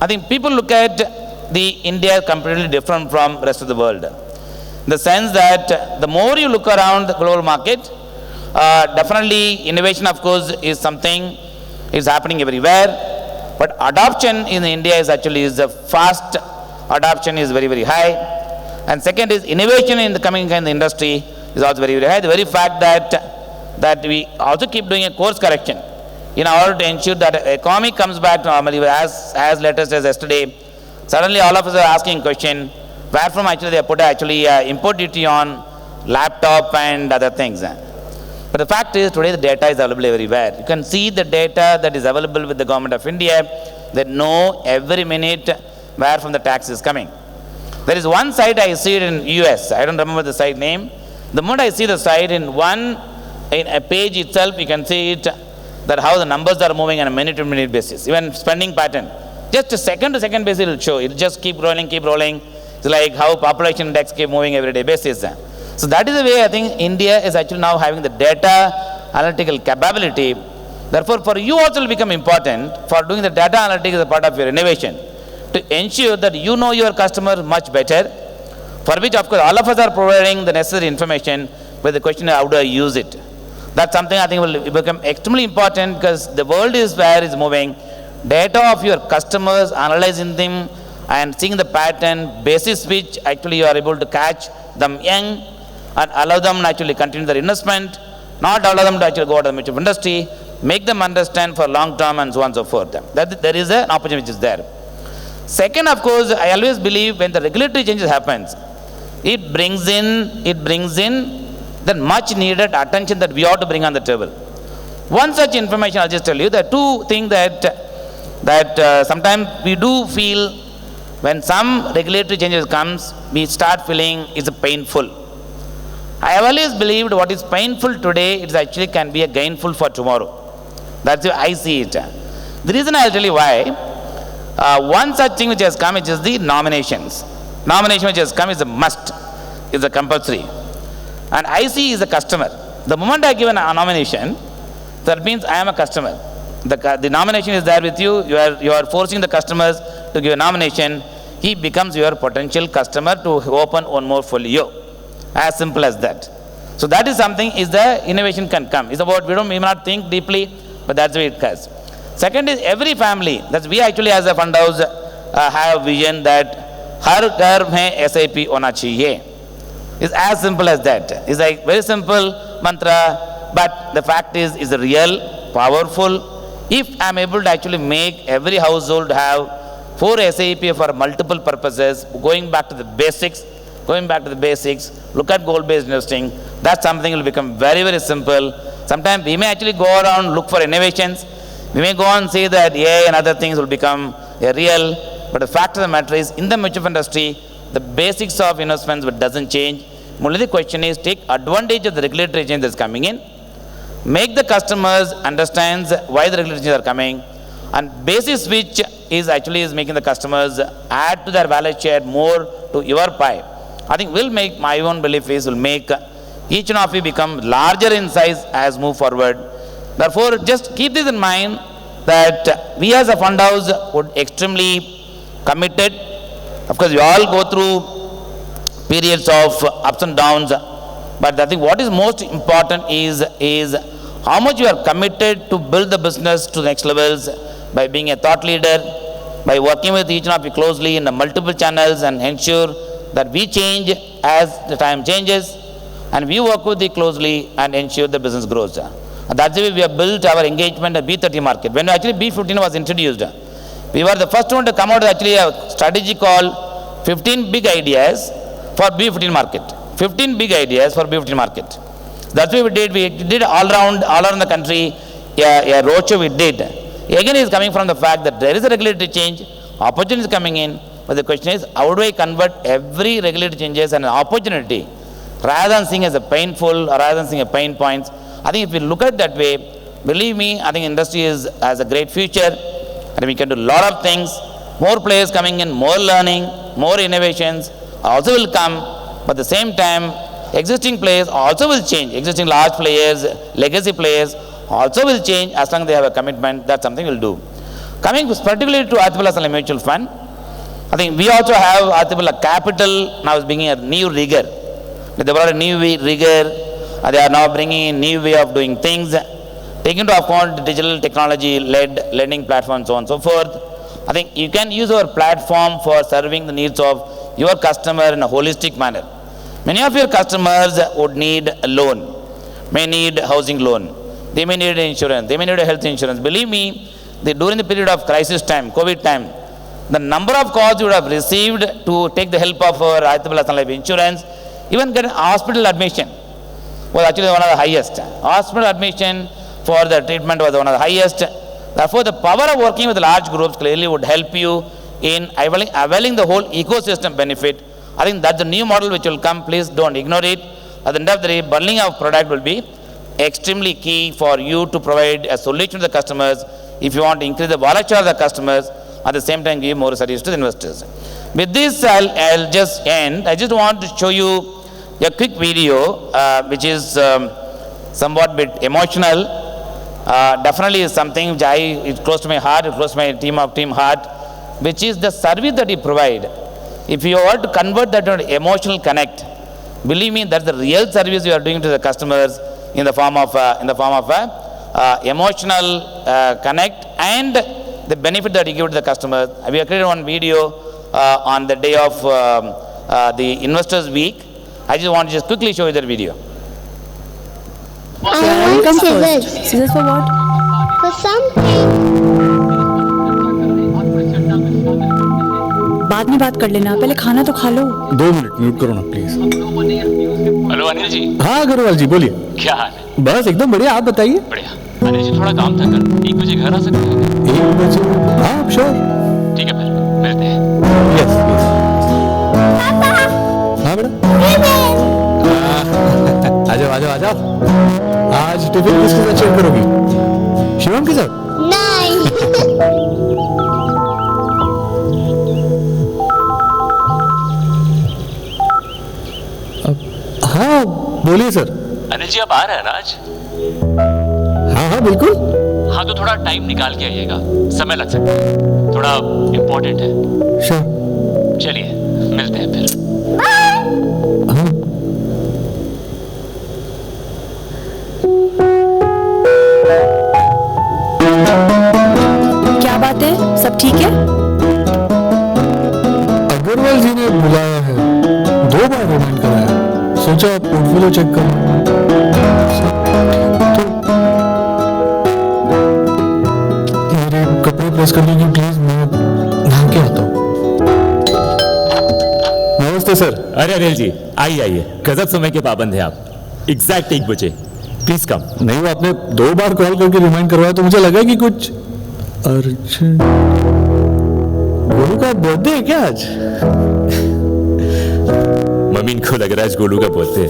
I think people look at the India completely different from rest of the world. In the sense that the more you look around the global market, definitely innovation, of course, is something is happening everywhere. But adoption in India is actually is fast. Adoption is very, very high. And second is innovation in the coming in the industry is also very, very high. The very fact that we also keep doing a course correction in order to ensure that the economy comes back to normally, as latest as yesterday, suddenly all of us are asking question, where from actually they put import duty on laptop and other things. But the fact is today the data is available everywhere. You can see the data that is available with the government of India. They know every minute where from the tax is coming. There is one site I see it in US. I don't remember the site name. The moment I see the site in a page itself, you can see it that how the numbers are moving on a minute-to-minute basis. Even spending pattern, just a second-to-second basis it will show. It will just keep rolling. It's like how population index keep moving everyday basis. So that is the way I think India is actually now having the data analytical capability. Therefore, for you also will become important for doing the data analytics as a part of your innovation to ensure that you know your customer much better, for which of course all of us are providing the necessary information, but the question is how do I use it? That's something I think will become extremely important because the world is where is moving. Data of your customers, analyzing them and seeing the pattern basis which actually you are able to catch them young and allow them to actually continue their investment, not allow them to actually go out of the mutual industry, make them understand for long term and so on and so forth. That there is an opportunity which is there. Second, of course, I always believe when the regulatory changes happens, it brings in the much needed attention that we ought to bring on the table. One such information, I'll just tell you, there are two things that sometimes we do feel when some regulatory changes comes, we start feeling it's painful. I have always believed what is painful today, it actually can be a gainful for tomorrow. That's how I see it. The reason I'll tell you why, one such thing which has come, which is the nominations. Nomination which has come is a must, is a compulsory. And IC is a customer. The moment I give a nomination, that means I am a customer. The nomination is there with you. You are forcing the customers to give a nomination. He becomes your potential customer to open one more folio. As simple as that. So that is something is the innovation can come. It's about we may not think deeply, but that's the way it goes. Second is every family. That's we actually as a fund house have a vision that har ghar mein SAP hona chahiye. It's as simple as that. It's like very simple mantra, but the fact is real, powerful. If I'm able to actually make every household have 4 SAP for multiple purposes, going back to the basics, look at goal-based investing, that's something will become very, very simple. Sometimes we may actually go around, look for innovations. We may go on and say that AI and other things will become real, but the fact of the matter is, in the mutual fund industry, the basics of investments doesn't change. Only the question is, take advantage of the regulatory change that's coming in, make the customers understand why the regulatory changes are coming, and basis which is actually making the customers add to their wallet share more to your pie. I think will make, my own belief is, will make each one of you become larger in size as move forward. Therefore, just keep this in mind that we as a fund house would extremely committed. Of course, we all go through periods of ups and downs, but I think what is most important is how much you are committed to build the business to the next levels by being a thought leader, by working with each one of you closely in the multiple channels and ensure that we change as the time changes, and we work with you closely and ensure the business grows. And that's the way we have built our engagement at B30 market. When actually B15 was introduced, we were the first one to come out with actually a strategy called 15 big ideas for B15 market. 15 big ideas for B15 market. That's what we did. We did all around the country, a roadshow we did. Again, it is coming from the fact that there is a regulatory change, opportunity is coming in, but the question is, how do I convert every regulatory changes and an opportunity rather than seeing as a painful or rather than seeing a pain points. I think if we look at it that way, believe me, I think industry has a great future and we can do a lot of things. More players coming in, more learning, more innovations also will come, but at the same time, existing players also will change. Existing large players, legacy players also will change as long as they have a commitment. That's something we'll do. Coming particularly to Aditya Birla Mutual Fund, I think we also have Aditya Birla Capital now is bringing a new rigor. They brought a new rigor. They are now bringing a new way of doing things, taking into account digital technology-led lending platforms, so on and so forth. I think you can use our platform for serving the needs of your customer in a holistic manner. Many of your customers would need a loan, may need a housing loan, they may need insurance, they may need a health insurance. Believe me, during the period of crisis time, COVID time, the number of calls you would have received to take the help of our Aditya Birla Sun Life Insurance, even get hospital admission was actually one of the highest. Hospital admission for the treatment was one of the highest. Therefore, the power of working with large groups clearly would help you in availing the whole ecosystem benefit. I think that's the new model which will come. Please don't ignore it. At the end of the day, bundling of product will be extremely key for you to provide a solution to the customers if you want to increase the wallet share of the customers, at the same time give more service to the investors. With this, I'll just end. I just want to show you a quick video which is somewhat bit emotional. Definitely is something which it's close to my heart, it's close to my team heart, which is the service that you provide. If you were to convert that into emotional connect, believe me, that's the real service you are doing to the customers in the form of emotional connect and the benefit that you give to the customers. We have created one video on the day of the Investors Week. I just want to just quickly show you that video. I want scissors. Scissors for what? For something. बाद में बात कर लेना, पहले खाना तो खा लो। 2 minute mute करो ना प्लीज। हेलो अनिल जी। हाँ अग्रवाल जी बोलिए। क्या हाल है? बस एकदम बढ़िया, आप बताइए। बढ़िया। अनिल जी थोड़ा काम था कर, 1 बजे घर आ सकते हैं? 1 बजे? हाँ श्योर। ठीक है फिर मिलते हैं। Yes yes. हाँ बेटा। आ जाओ आ जाओ आ जाओ। आज टिफिन किसके साथ शेयर करोगी? शिवम के साथ? नहीं। हाँ बोलिए सर। अनिल जी आप आ रहे हैं ना आज? हाँ हाँ बिल्कुल। हाँ तो थोड़ा टाइम निकाल के आइएगा, समय लग सकता है, थोड़ा इम्पोर्टेंट है। श्योर। चलिए मिलते हैं फिर। हाँ। क्या बात है, सब ठीक है? अग्रवाल जी ने बुलाया है, 2 बार रिमाइंड कराया, सोचा पोर्टफोलियो चेक कर। तो मेरे कपड़े प्रेस कर लीजिए प्लीज, मैं नहा के आता हूँ। नमस्ते सर। अरे अनिल जी आइए आइए, गजब समय के पाबंद हैं आप। एग्जैक्ट 1 बजे प्लीज कम। नहीं वो आपने 2 बार कॉल करके रिमाइंड करवाया तो मुझे लगा कि कुछ अर्जेंट। गोलू का बर्थडे है क्या आज? मम्मी को लग रहा है आज गोलू का बर्थडे है।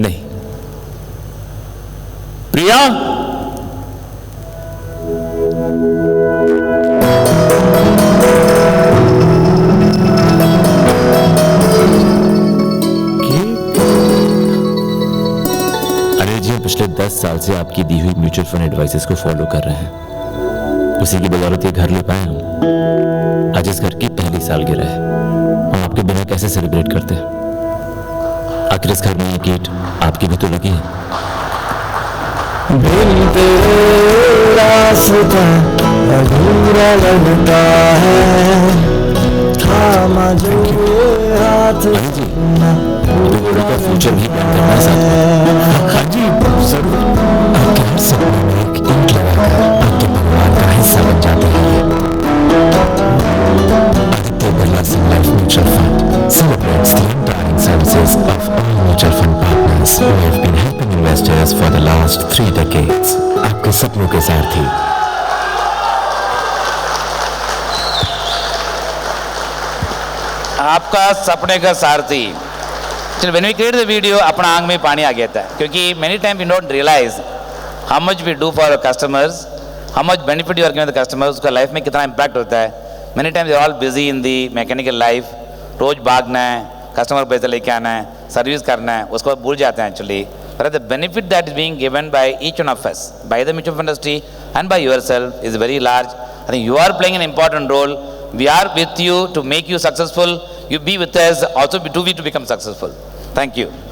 नहीं प्रिया, पिछले 10 साल से आपकी दी हुई म्यूचुअल फंड एडवाइसेस को फॉलो कर रहे हैं। उसी की बदौलत ये घर ले पाए हम। आज इस घर की पहली सालगिरह है, हम आपके बिना कैसे सेलिब्रेट करते हैं? आखिर इस घर में ये गेट आपकी भी तो लगी है। दिल तेरे रास्ता अधूरा लगता है, थामा जो हाथ जी गोलू का फ्यूचर भी प्लान करना है साथ। हाँ जी जरूर। आपके हर सपने में एक ईंट लगाकर आपके परिवार का हिस्सा बन जाते हैं। Aditya Birla Sun Life mutual fund celebrates the enduring services of all mutual fund partners who have been helping investors for the last 3 decades. आपके सपनों के सारथी। आपका सपने का सारथी। चलो when we create the video, अपना आंख में पानी आ गया था, क्योंकि many times we don't realize how much we do for our customers, how much benefit you are giving the customers, उसका लाइफ में कितना इम्पैक्ट होता है। Many times they are all busy in the mechanical life, रोज भागना है, customer पैसे लेके आना है, सर्विस करना है, उसको भूल जाते हैं actually. whereas the benefit that is being given by each one of us, by the mutual fund industry and by yourself is very large. I think you are playing an important role. We are with you to make you successful. You be with us also to become successful. Thank you.